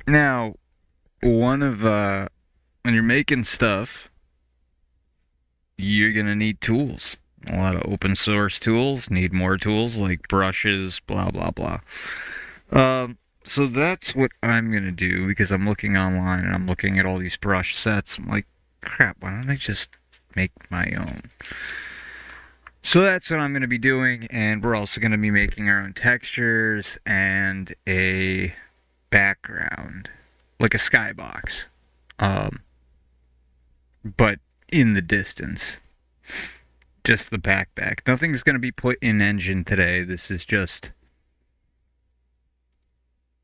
Now, when you're making stuff, you're gonna need tools. A lot of open source tools need more tools like brushes, blah blah blah. So that's what I'm gonna do because I'm looking online and I'm looking at all these brush sets. I'm like, crap, why don't I just make my own? So that's what I'm gonna be doing, and we're also gonna be making our own textures and a background, like a skybox, um, but in the distance. Just the backpack. Nothing's going to be put in engine today. This is just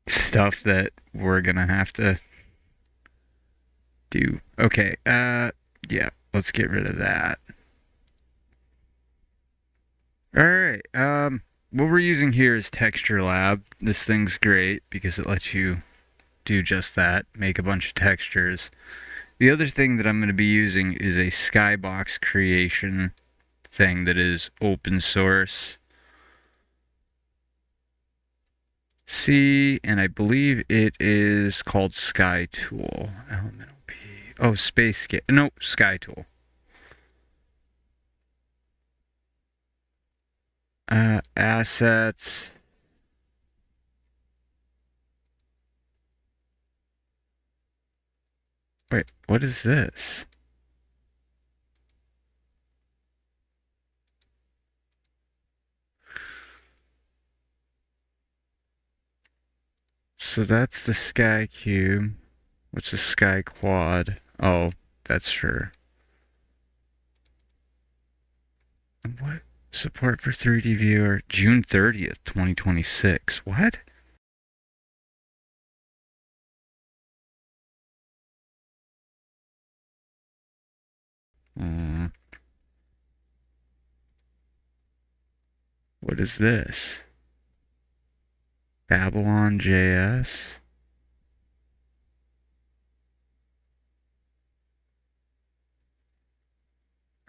stuff that we're going to have to do. Okay, yeah, let's get rid of that. Alright, what we're using here is Texture Lab. This thing's great because it lets you do just that, make a bunch of textures. The other thing that I'm going to be using is a skybox creation thing that is open source. C, and I believe it is called Sky Tool. Elemental P. Oh, Space. No, Sky Tool. Assets. Wait, what is this? So that's the Sky Cube. What's a Sky Quad? Oh, that's for. What? Support for 3D Viewer, June 30th, 2026. What? Uh, what is this? Babylon JS?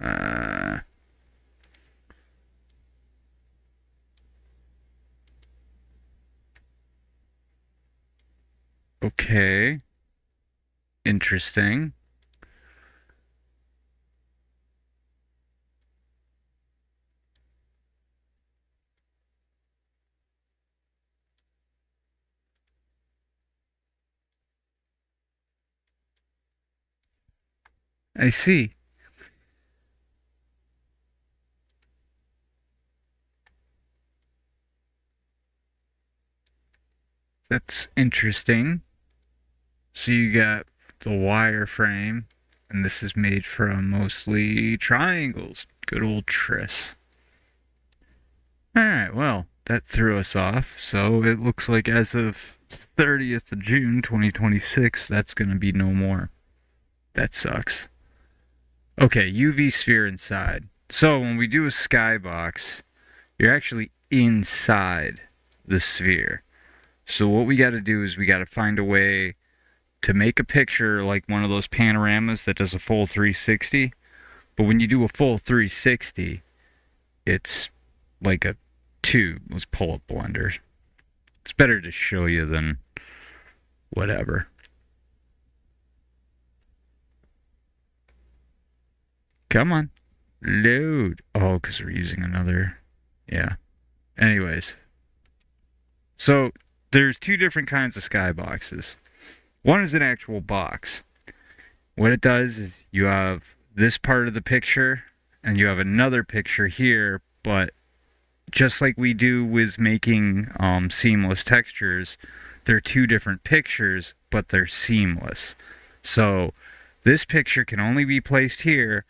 Uh, okay. Interesting. I see. That's interesting. So you got the wireframe, and this is made from mostly triangles. Good old Tris. Alright, well, that threw us off. So it looks like as of 30th of June 2026, that's going to be no more. That sucks. Okay, UV sphere inside. So when we do a skybox, you're actually inside the sphere. So what we got to do is we got to find a way to make a picture like one of those panoramas that does a full 360. But when you do a full 360, it's like a tube. Let's pull up Blender. It's better to show you than whatever. Come on. Load. Oh, because we're using another. Yeah. Anyways. So there's two different kinds of skyboxes. One is an actual box. What it does is you have this part of the picture and you have another picture here, but just like we do with making seamless textures, they're two different pictures, but they're seamless. So this picture can only be placed here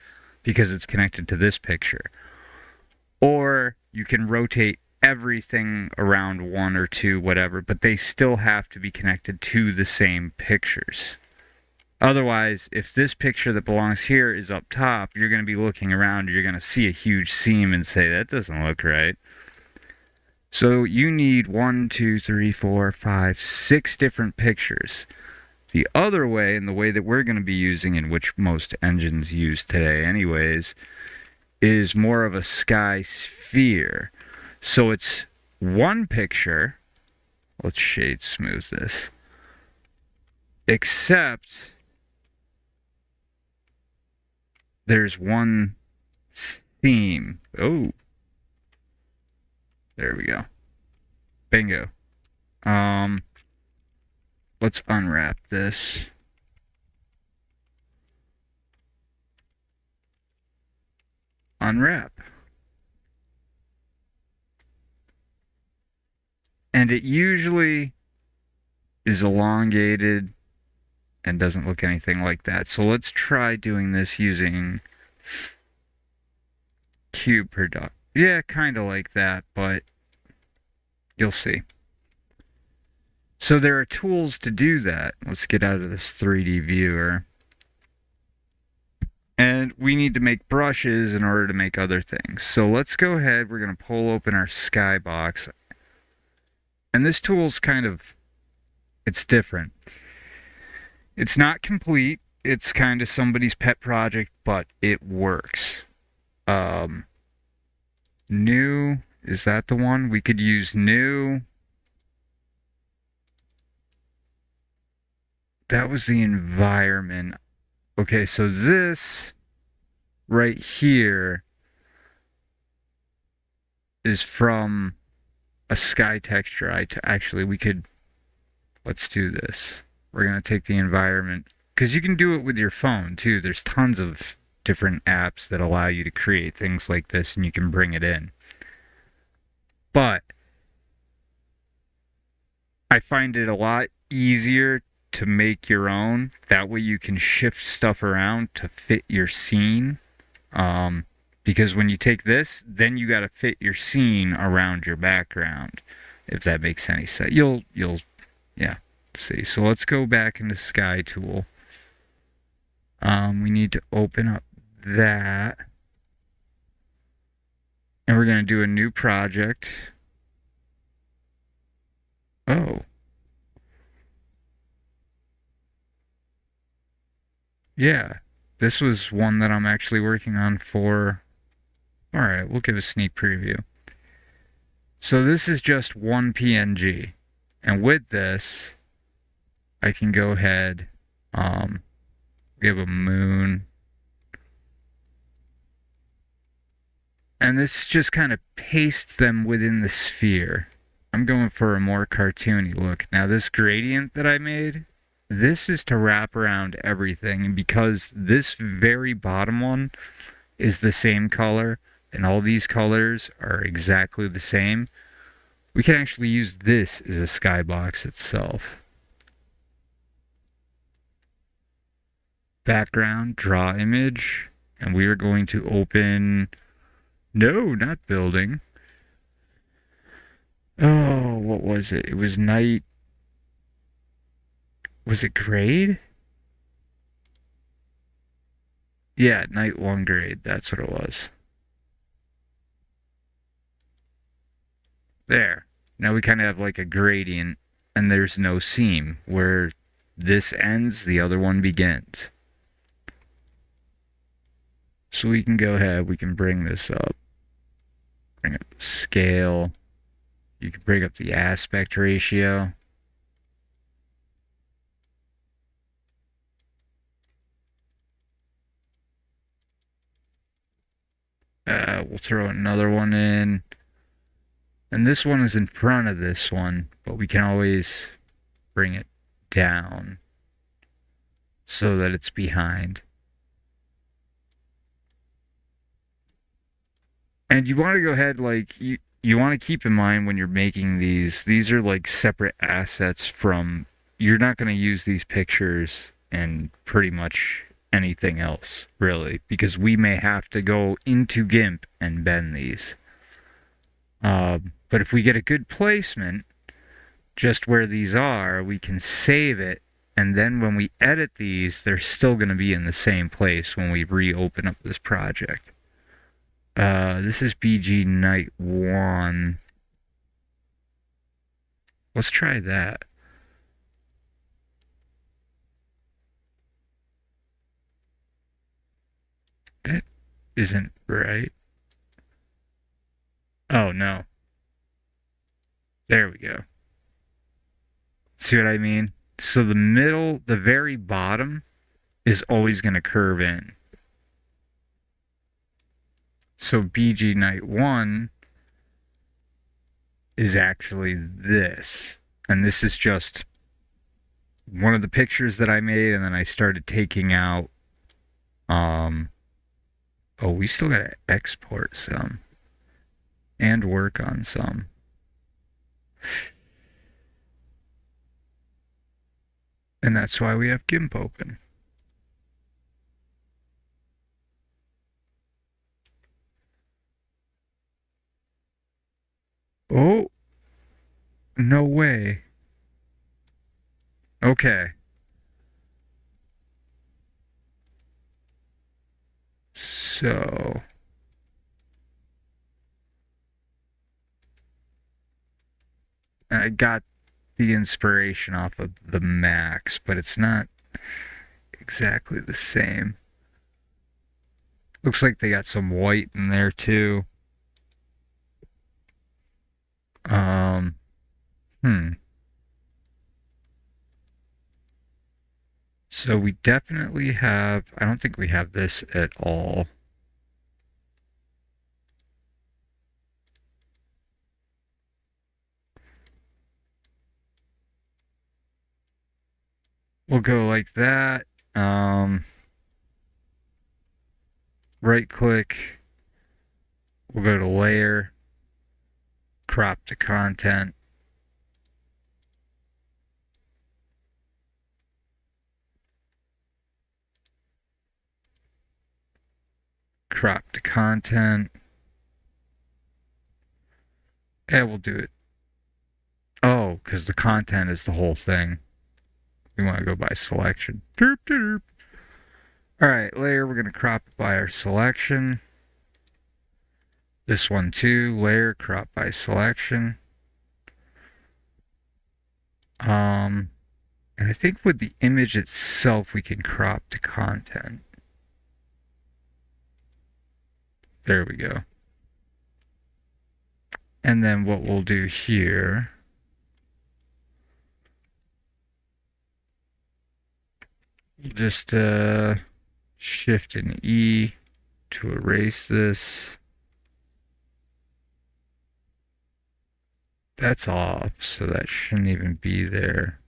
because it's connected to this picture. Or you can rotate everything around one or two, whatever, but they still have to be connected to the same pictures. Otherwise, if this picture that belongs here is up top, you're going to be looking around, you're going to see a huge seam and say, that doesn't look right. So you need 1, 2, 3, 4, 5, 6 different pictures. The other way, and the way that we're going to be using, and which most engines use today anyways, is more of a sky sphere. So it's one picture. Let's shade smooth this. Except there's one theme. Oh, there we go. Bingo. Um, let's unwrap this. Unwrap. And it usually is elongated and doesn't look anything like that. So let's try doing this using Cube Product. Yeah, kind of like that, but you'll see. So there are tools to do that. Let's get out of this 3D viewer. And we need to make brushes in order to make other things. So let's go ahead. We're going to pull open our skybox. And this tool's kind of, it's different. It's not complete. It's kind of somebody's pet project, but it works. New, is that the one? We could use new. That was the environment. Okay, so this right here is from a sky texture. Actually, we could, let's do this. We're going to take the environment, because you can do it with your phone too. There's tons of different apps that allow you to create things like this, and you can bring it in. But I find it a lot easier to make your own. That way you can shift stuff around to fit your scene. Because when you take this, then you got to fit your scene around your background, if that makes any sense. You'll, yeah. Let's see. So let's go back into Sky Tool. We need to open up that. And we're going to do a new project. Oh. Yeah. This was one that I'm actually working on for... Alright, we'll give a sneak preview. So this is just one PNG. And with this, I can go ahead, we have a moon. And this just kind of pastes them within the sphere. I'm going for a more cartoony look. Now this gradient that I made, this is to wrap around everything. And because this very bottom one is the same color, and all these colors are exactly the same, we can actually use this as a skybox itself. Background, draw image, and we are going to open... No, not building. Oh, what was it? It was night. Was it grade? Yeah, night one grade. That's what it was. There. Now we kind of have like a gradient, and there's no seam. Where this ends, the other one begins. So we can go ahead, we can bring this up. Bring up the scale. You can bring up the aspect ratio. We'll throw another one in. And this one is in front of this one, but we can always bring it down so that it's behind. And you want to go ahead, like, you want to keep in mind when you're making these are like separate assets from, you're not going to use these pictures and pretty much anything else, really, because we may have to go into GIMP and bend these. But if we get a good placement, just where these are, we can save it, and then when we edit these, they're still going to be in the same place when we reopen up this project. This is BG Night 1. Let's try that. That isn't right. Oh, no. There we go. See what I mean? So the middle, the very bottom, is always going to curve in. So BG Night 1 is actually this. And this is just one of the pictures that I made, and then I started taking out. Oh, we still got to export some and work on some. And that's why we have GIMP open. Oh, no way. Okay. So I got the inspiration off of the Max, but it's not exactly the same. Looks like they got some white in there too. Um, hmm. So we definitely have, I don't think we have this at all. We'll go like that. Right click. We'll go to layer, crop to content. Crop to content. And we'll do it. Oh, because the content is the whole thing. We want to go by selection. Derp, derp. All right, layer, we're going to crop it by our selection. This one too, layer, crop by selection. And I think with the image itself, we can crop to content. There we go. And then what we'll do here, just Shift and E to erase this. That's off, so that shouldn't even be there.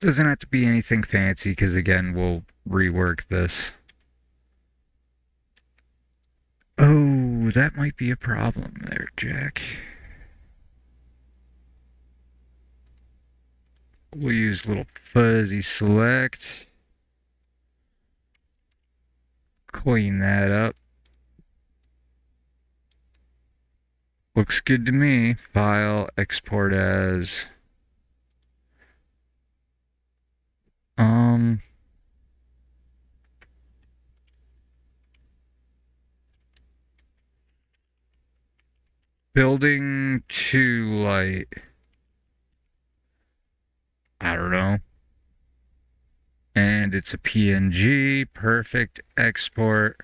Doesn't have to be anything fancy because, again, we'll rework this. Oh, that might be a problem there, Jack. We'll use little fuzzy select. Clean that up. Looks good to me. File, export as. Building to light. I don't know. And it's a PNG. Perfect. Export.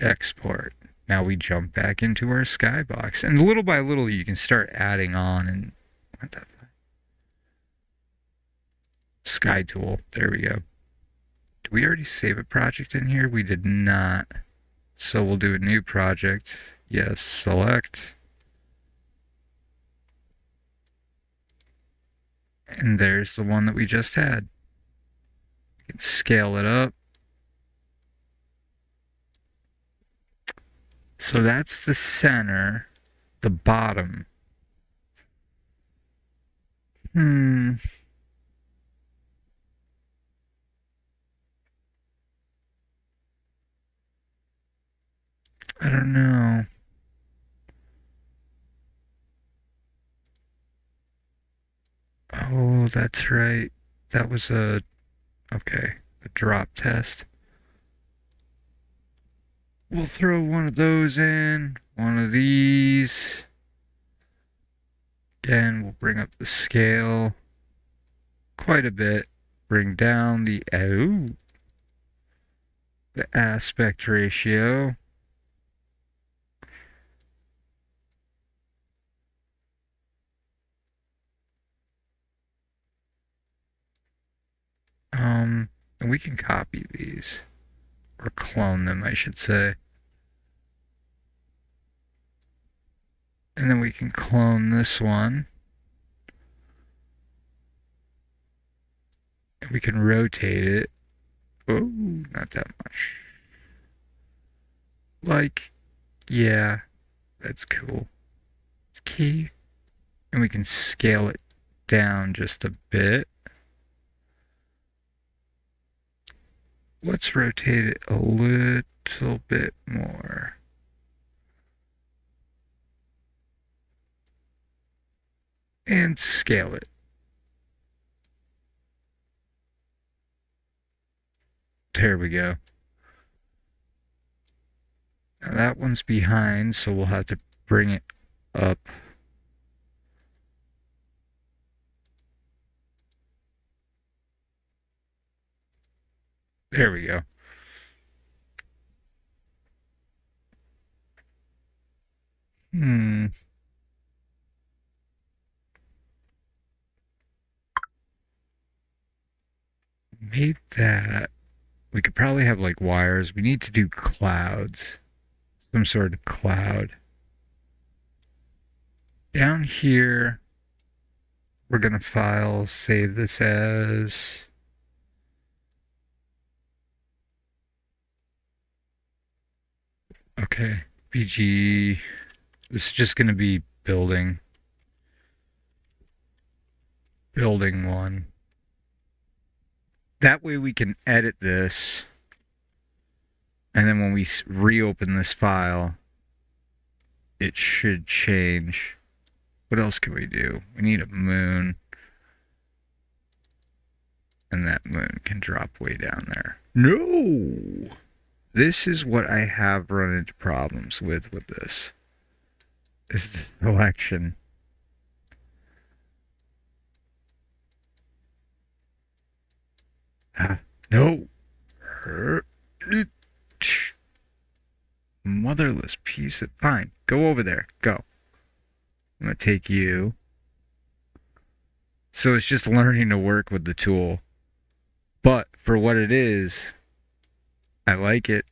Export. Now we jump back into our skybox. And little by little, you can start adding on and what the Sky tool. There we go. Did we already save a project in here? We did not. So we'll do a new project. Yes, select. And there's the one that we just had. We can scale it up. So that's the center, the bottom. I don't know. Oh, that's right. That was okay, a drop test. We'll throw one of those in, one of these. Then we'll bring up the scale. quite a bit. Bring down the aspect ratio. And we can copy these or clone them, I should say. And then we can clone this one. And we can rotate it. Oh, not that much. Like, yeah, that's cool. It's key. And we can scale it down just a bit. Let's rotate it a little bit more. And scale it. There we go. Now that one's behind, so we'll have to bring it up. There we go. Hmm. Made that. We could probably have like wires. We need to do clouds. Some sort of cloud. Down here, we're going to file, save this as. Okay. BG. This is just going to be building. Building one. That way we can edit this. And then when we reopen this file, it should change. What else can we do? We need a moon. And that moon can drop way down there. No! This is what I have run into problems with this. Is the selection. No! Motherless piece of... Fine, go over there. Go. I'm going to take you. So it's just learning to work with the tool. But for what it is, I like it.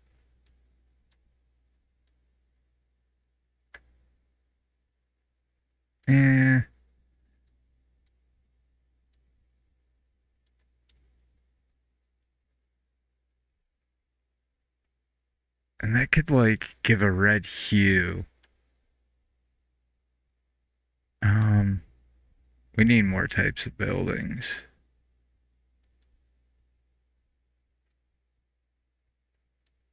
Eh. And that could, like, give a red hue. We need more types of buildings.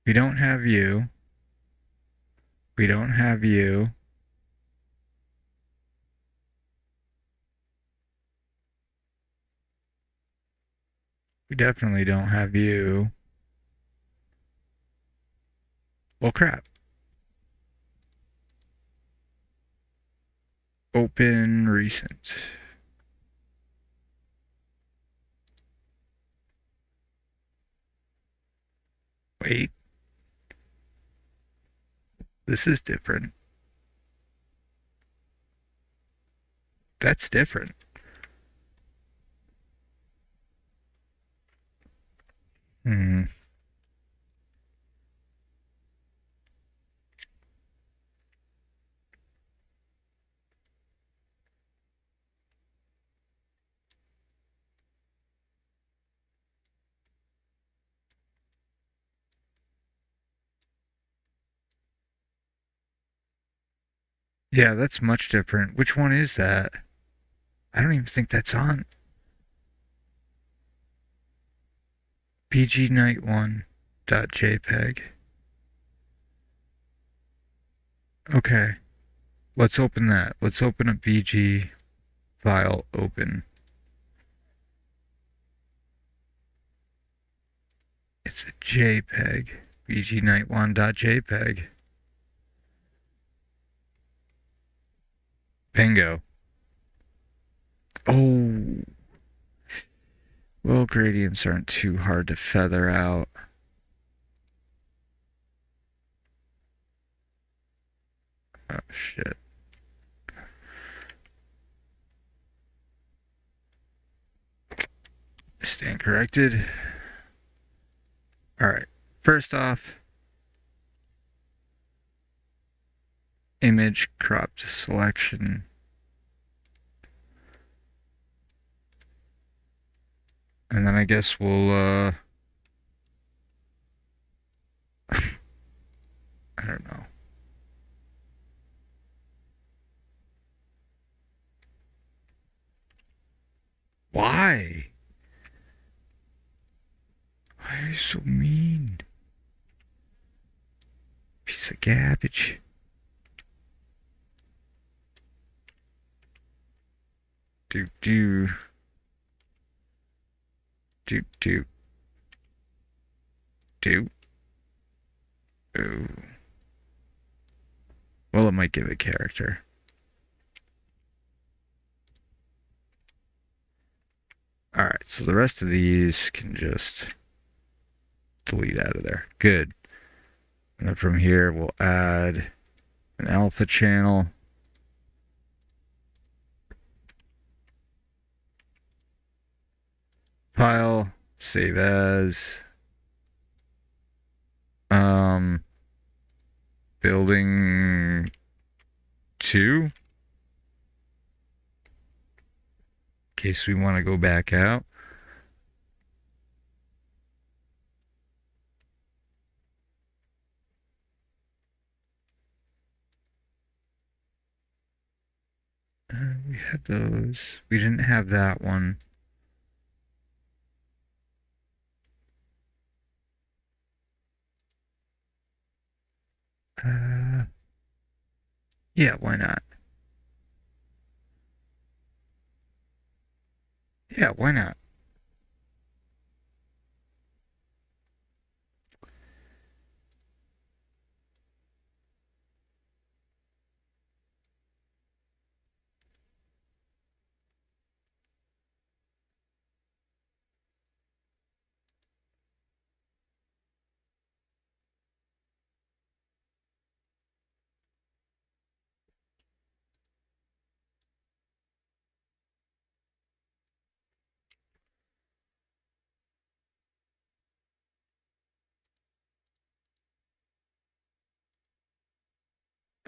We don't have you. We don't have you. We definitely don't have you. Well, crap. Open recent. Wait. This is different. That's different. Hmm. Yeah, that's much different. Which one is that? I don't even think that's on. bgnight1.jpg. Okay. Let's open that. Let's open a BG file open. It's a JPEG. bgnight1.jpg. Bingo. Oh. gradients aren't too hard to feather out. Oh, shit. Stand corrected. All right. First off, image crop to selection. And then I guess we'll, I don't know. Why? Why are you so mean? Piece of garbage. Do. Oh. Well, it might give it character. Alright, so the rest of these can just delete out of there. Good. And then from here, we'll add an alpha channel. File, save as. Building 2. In case we want to go back out. We had those. We didn't have that one. Yeah, why not? Yeah, why not?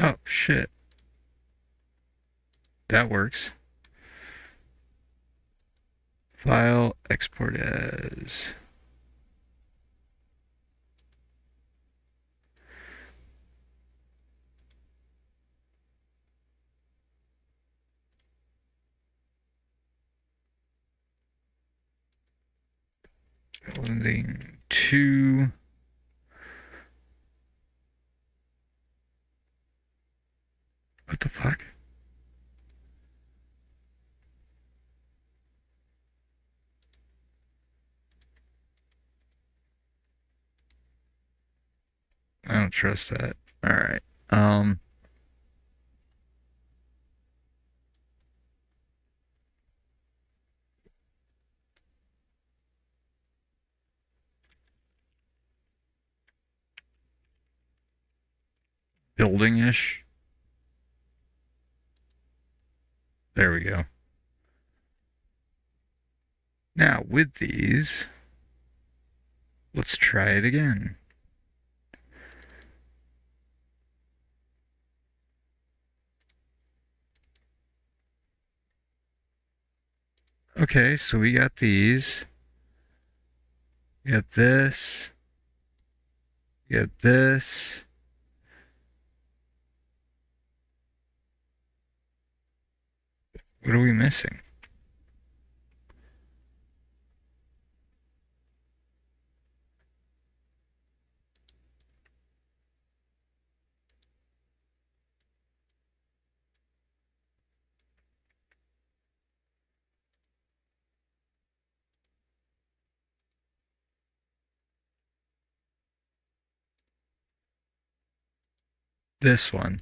Oh, shit. That works. File, export as. Building 2. What the fuck? I don't trust that. Alright. Building-ish. There we go. Now, with these, let's try it again. Okay, so we got these. We got this. We got this. What are we missing? This one.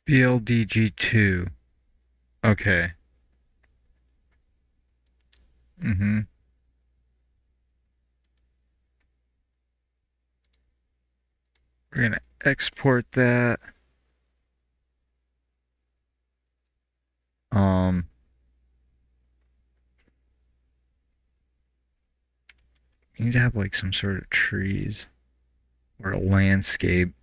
BLDG2. Okay. Mm-hmm. We're gonna export that. Um, you need to have like some sort of trees or a landscape.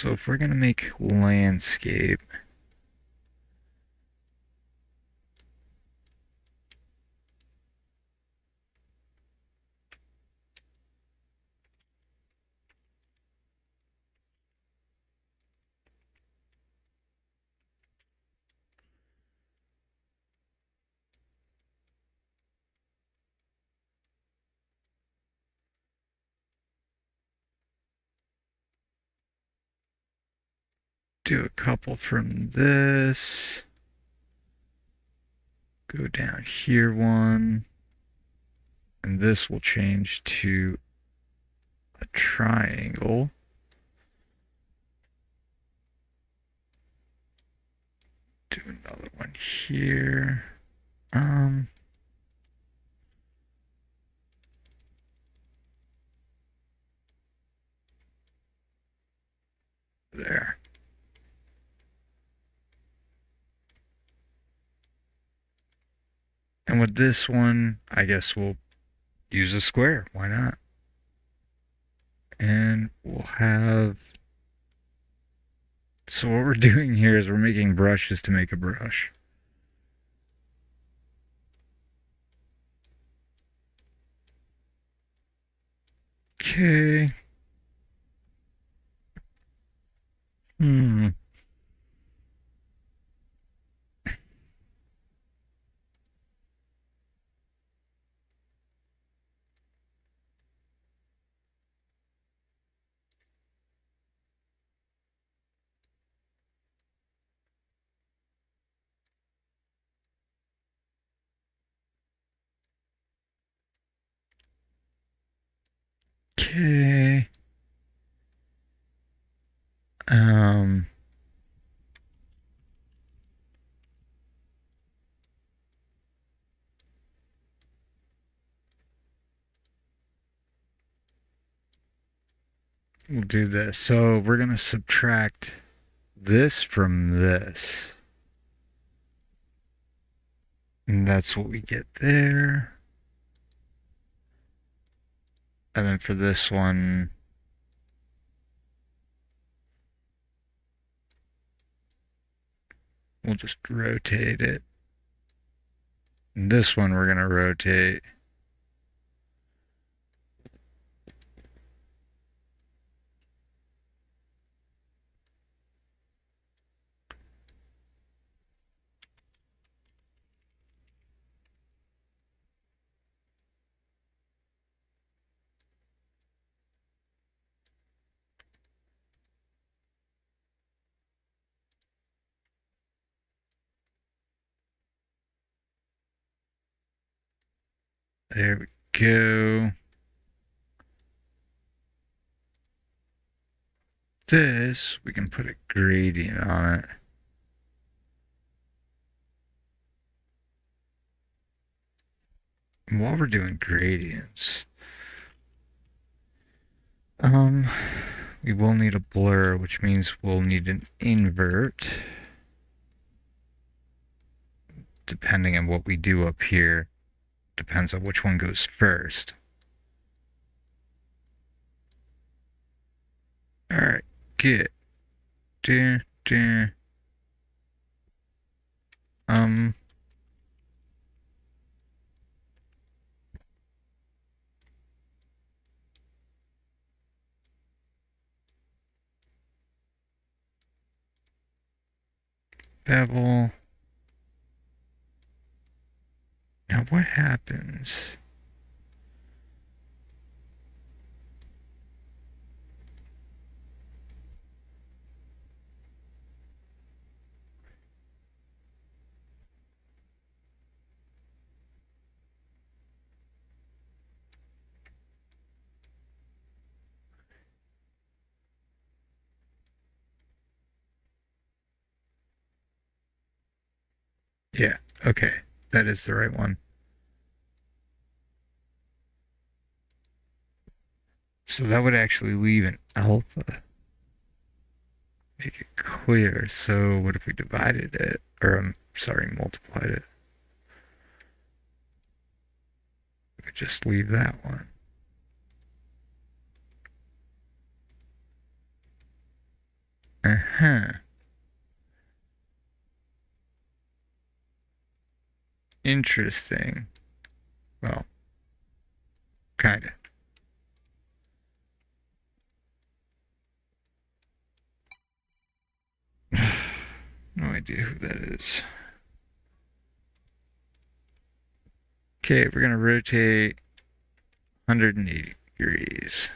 So if we're gonna make landscape, do a couple from this. Go down here one. And this will change to a triangle. Do another one here. Um, there. And with this one, I guess we'll use a square. Why not? And we'll have. So what we're doing here is we're making brushes to make a brush. Okay. Hmm. Okay. Um, we'll do this. So we're gonna subtract this from this. And that's what we get there. And then for this one, we'll just rotate it. And this one we're gonna rotate. There we go. This, we can put a gradient on it. And while we're doing gradients, um, we will need a blur, which means we'll need an invert. Depending on what we do up here, depends on which one goes first. Alright, get. Duh, duh. Um, bevel. Now what happens? Yeah, okay. That is the right one. So that would actually leave an alpha. Make it clear. So what if we divided it? Or I'm sorry, multiplied it. We could just leave that one. Uh-huh. Interesting. Well, kinda. No idea who that is. Okay, we're gonna rotate 180 degrees.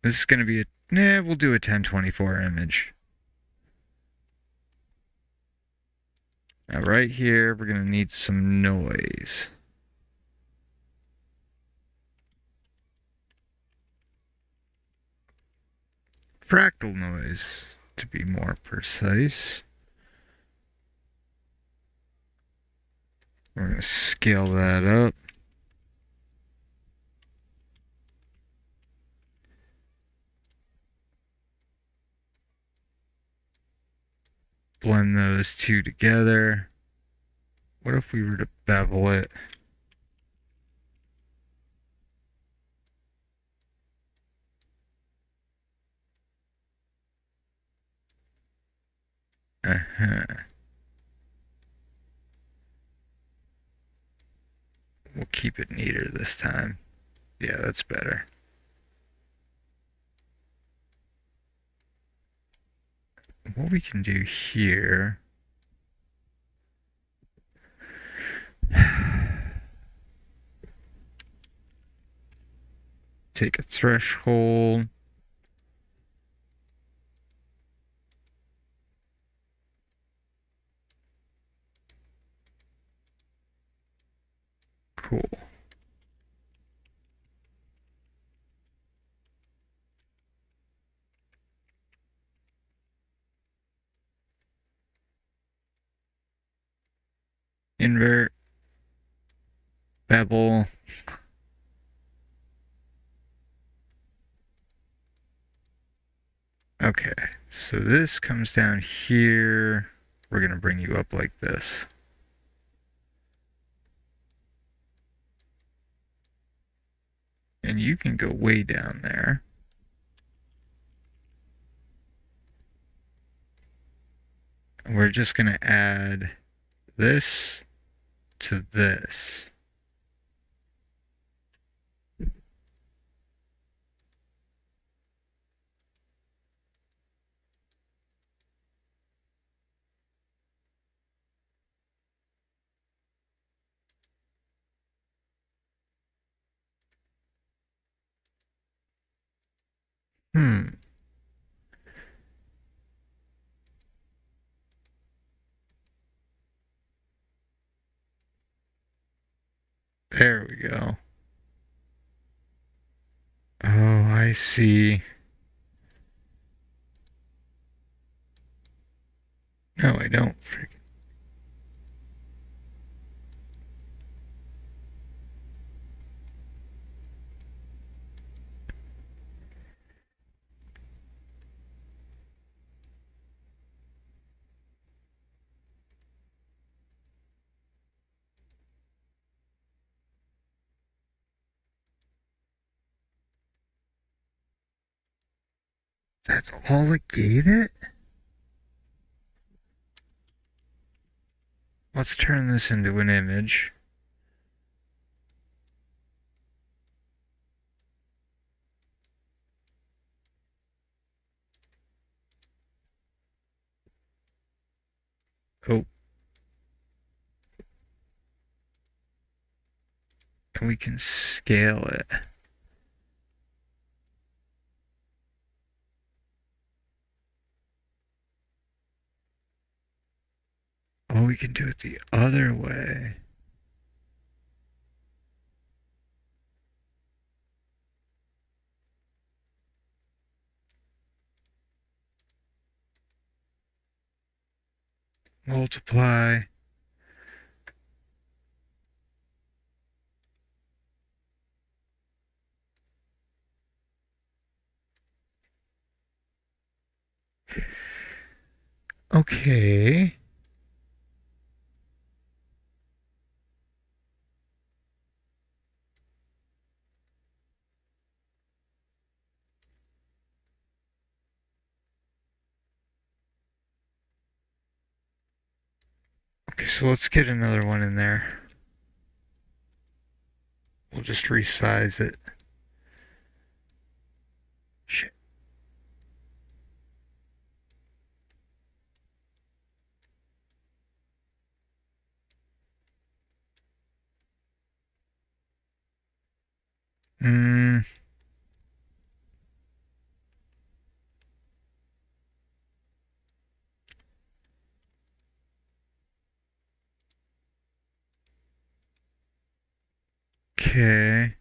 This is gonna be a, nah, we'll do a 1024 image. Now right here, we're gonna need some noise. Fractal noise, to be more precise. We're gonna scale that up. Blend those two together. What if we were to bevel it? Uh-huh. We'll keep it neater this time. Yeah, that's better. What we can do here. Take a threshold. Cool. Invert. Bevel. Okay, so this comes down here. We're gonna bring you up like this. And you can go way down there. And we're just gonna add this to this. Hmm. There we go. Oh, I see. No, I don't. That's all it gave it? Let's turn this into an image. Oh, and we can scale it. Oh, we can do it the other way. multiply. Okay. Okay, so let's get another one in there. We'll just resize it. Shit. Hmm. Okay.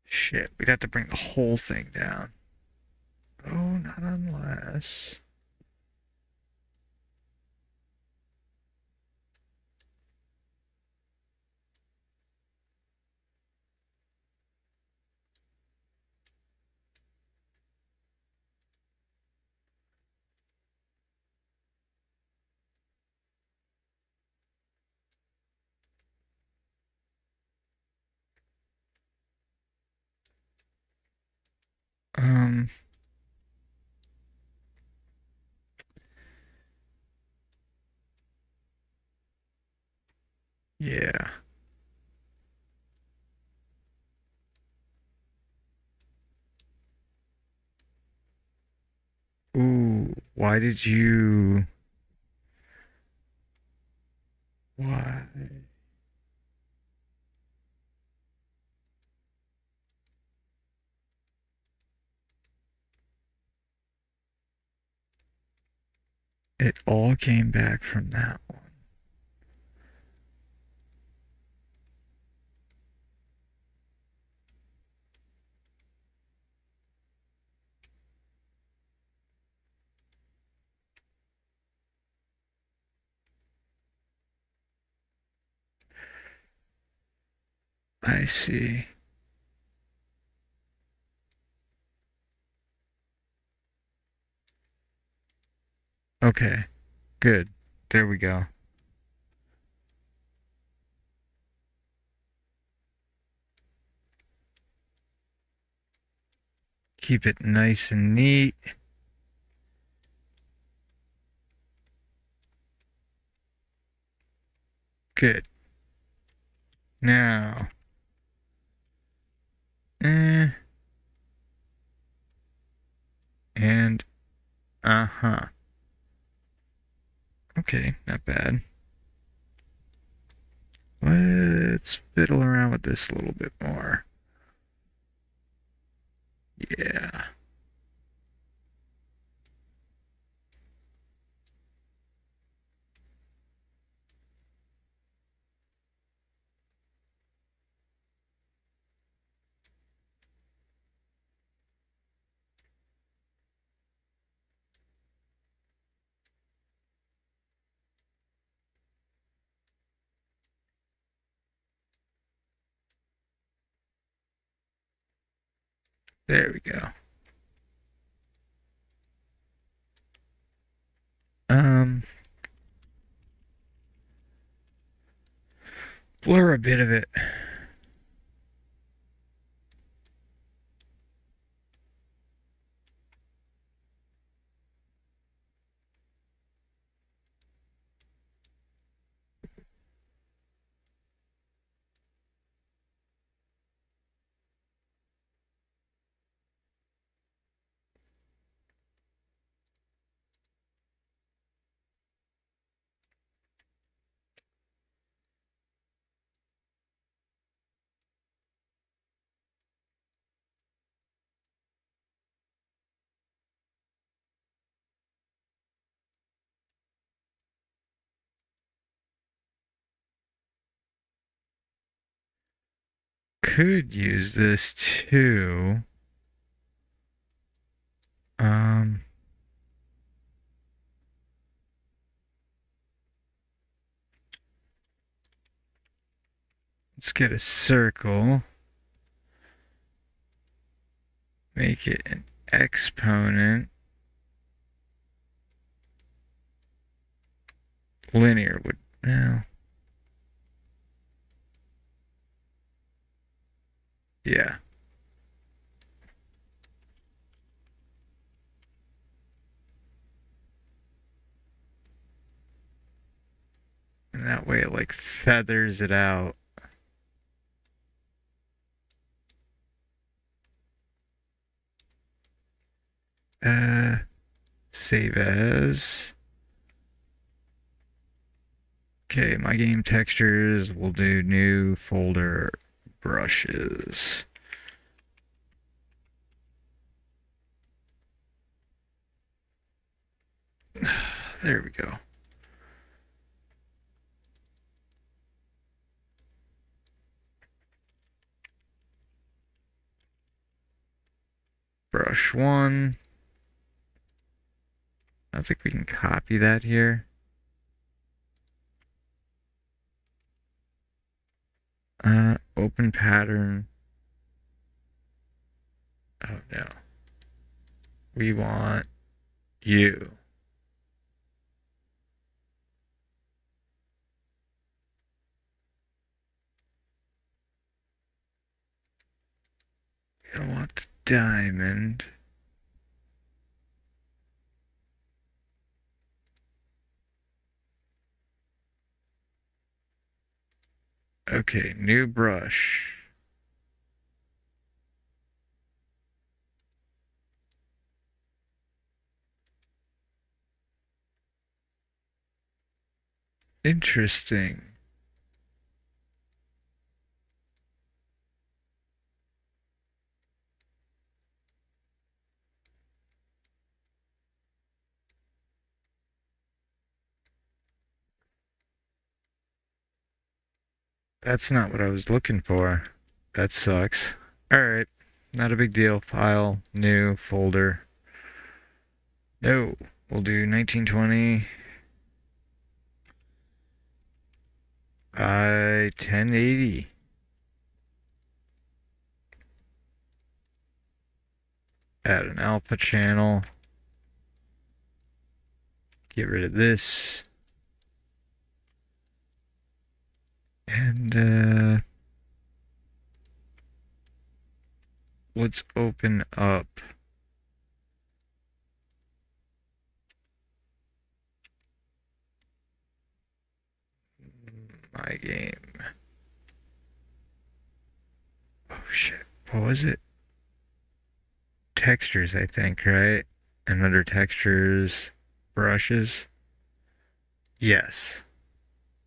Shit, we'd have to bring the whole thing down. Oh, not unless. Um, yeah. Ooh, why did you. Why? It all came back from that one. I see. Okay, good. There we go. Keep it nice and neat. Good. Now, eh, and uh-huh. Okay, not bad. Let's fiddle around with this a little bit more. Yeah, there we go. Um, blur a bit of it. could use this too. Um, let's get a circle. Make it an exponent. Linear would, no. Yeah. And that way it like feathers it out. Save as. Okay, my game textures. We'll do new folder brushes. There we go. Brush one. I don't think we can copy that here. Open pattern. Oh no. We want you. We don't want the diamond. Okay, new brush. Interesting. That's not what I was looking for. That sucks. Alright, not a big deal. File, new, folder. No, we'll do 1920 by 1080. Add an alpha channel. Get rid of this. And let's open up my game. Oh shit, what was it? Textures, I think, right? And under textures, brushes. Yes,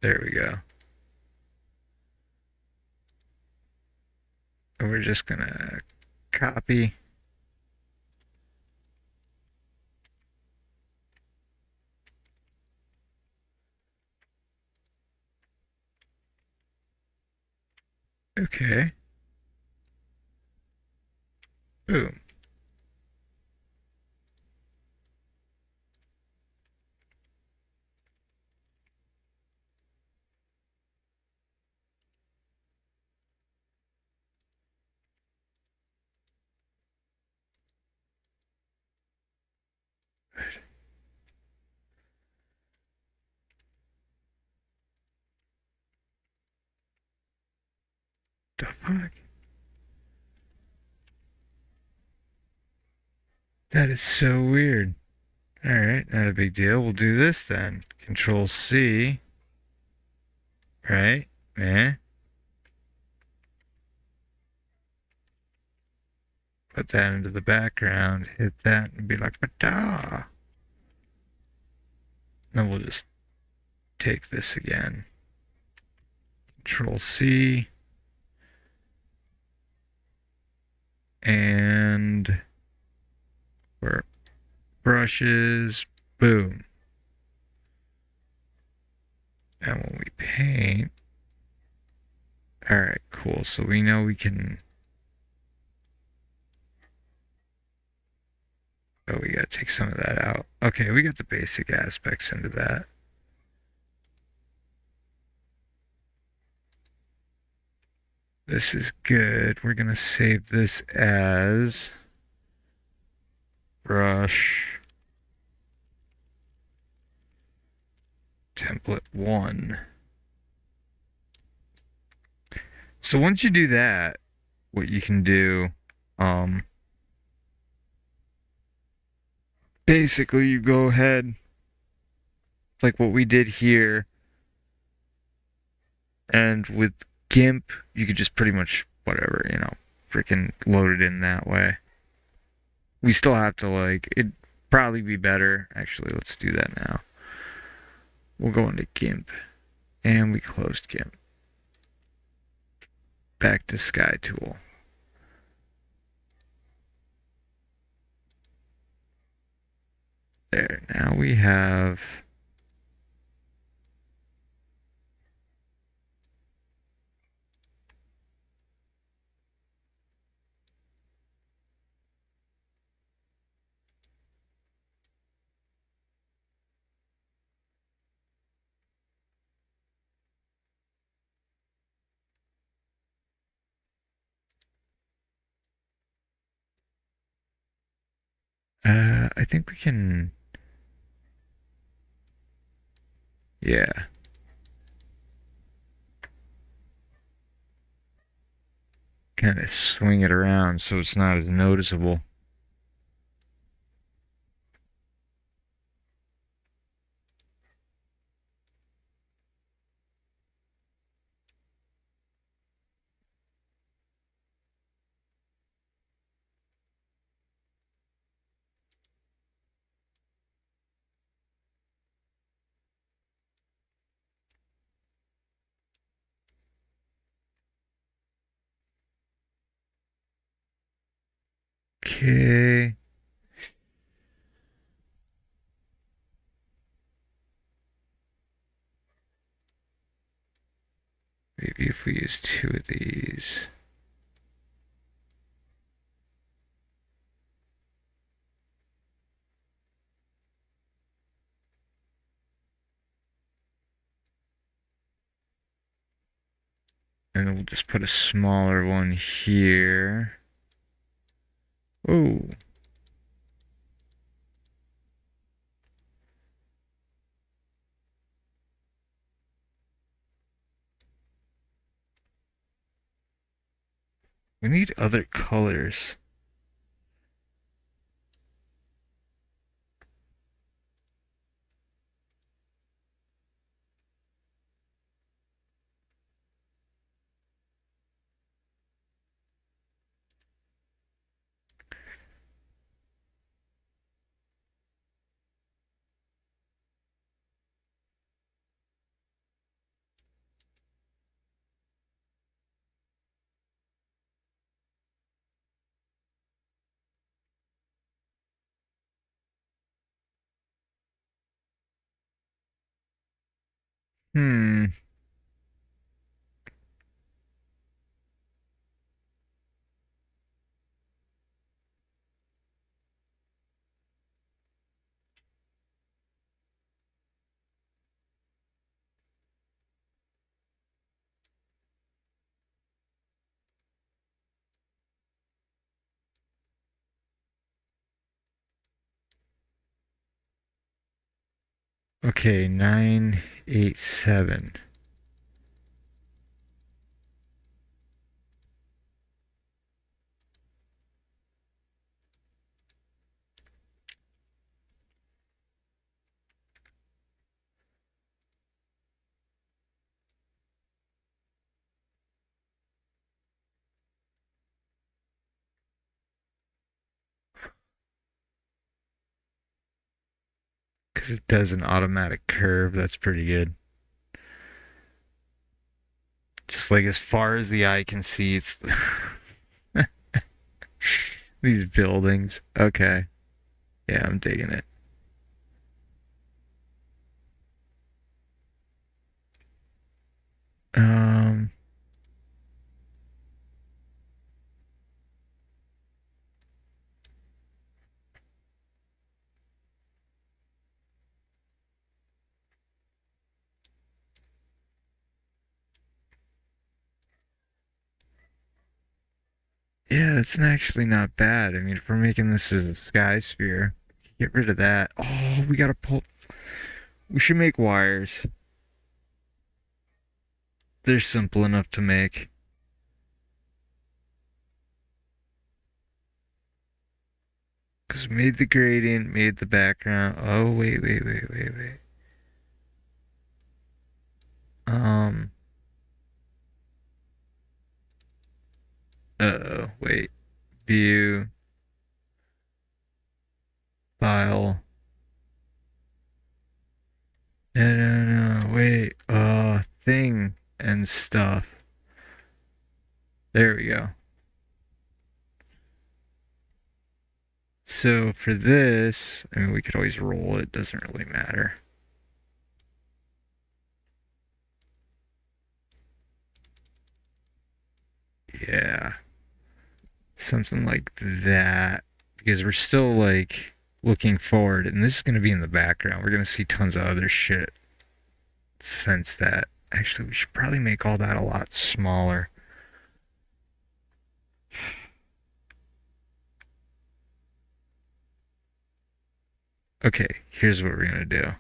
there we go. And we're just gonna copy. Okay. Boom. The fuck? That is so weird. Alright, not a big deal. We'll do this then. Control C. Right? Eh? Put that into the background. Hit that and be like, "Pata!" Then we'll just take this again. Control C. And for brushes, boom. And when we paint, Alright, cool. So we know we can. Oh, we gotta take some of that out. Okay, we got the basic aspects into that. This is good. We're gonna save this as brush template 1. So once you do that, what you can do, um, basically you go ahead, like what we did here, and with GIMP, you could just pretty much whatever, freaking load it in that way. We still have to like, it'd probably be better. Actually, let's do that now. We'll go into GIMP, and we closed GIMP. Back to Sky Tool. There, now we have I think we can, yeah, kind of swing it around so it's not as noticeable. Okay. Maybe if we use 2 of these. And then we'll just put a smaller one here. Oh. We need other colors. Hmm. Okay, 987. Because it does an automatic curve. That's pretty good. Just like as far as the eye can see, it's these buildings. Okay. Yeah, I'm digging it. Um, Yeah, it's actually not bad. I mean, if we're making this as a sky sphere, get rid of that. Oh, we gotta pull. We should make wires. They're simple enough to make. Because made the gradient, made the background. Oh, wait. Um, uh-oh, wait. View, file. No, wait. Thing and stuff. There we go. So for this, I mean, we could always roll it. Doesn't really matter. Yeah. Something like that. Because we're still like looking forward, and this is going to be in the background. We're going to see tons of other shit since that. Actually, we should probably make all that a lot smaller. Okay, here's what we're going to do.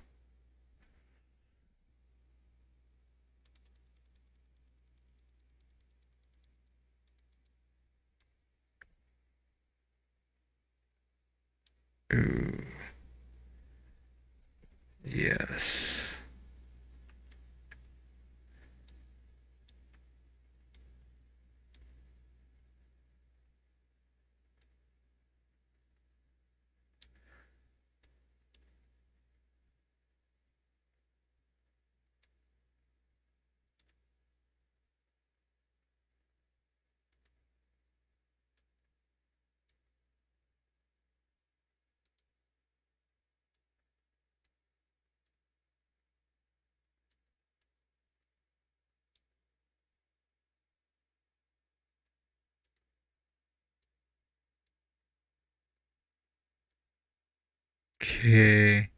Ooh, yes. Okay.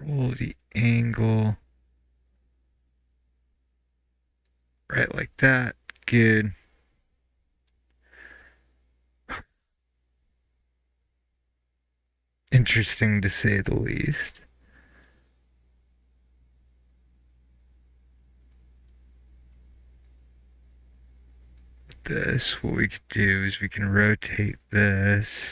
Roll the angle. Right like that. Good. Interesting to say the least. This, what we could do is we can rotate this.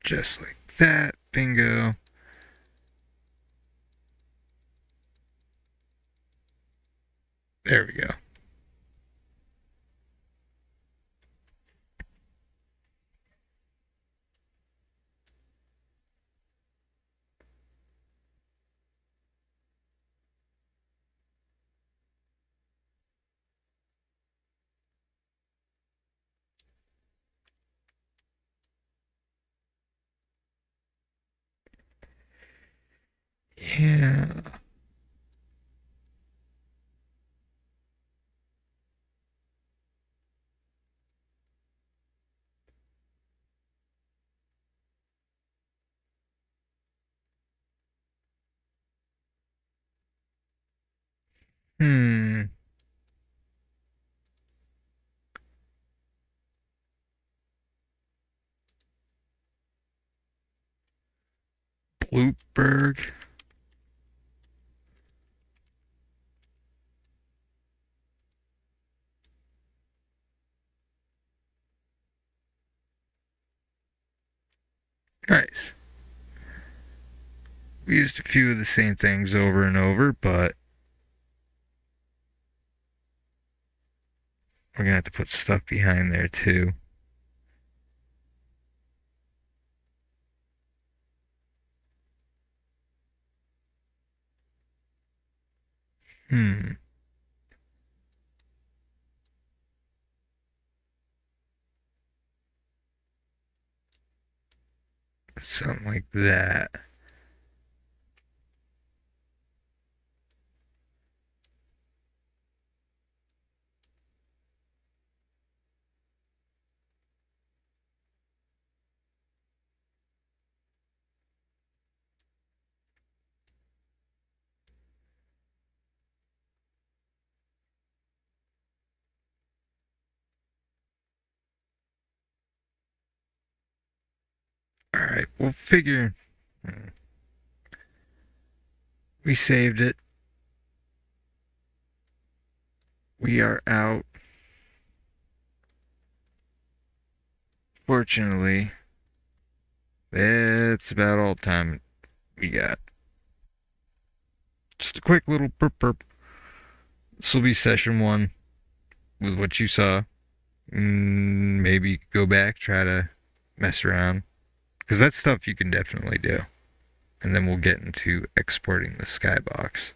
Just like that. Bingo. There we go. Yeah. Hmm. Bloopberg. Nice. We used a few of the same things over and over, but we're gonna have to put stuff behind there too. Hmm. Something like that. Alright, we'll figure. We saved it. We are out. Fortunately, that's about all the time we got. Just a quick little burp burp. This will be session one with what you saw. Maybe go back, try to mess around. Because that's stuff you can definitely do. And then we'll get into exporting the skybox.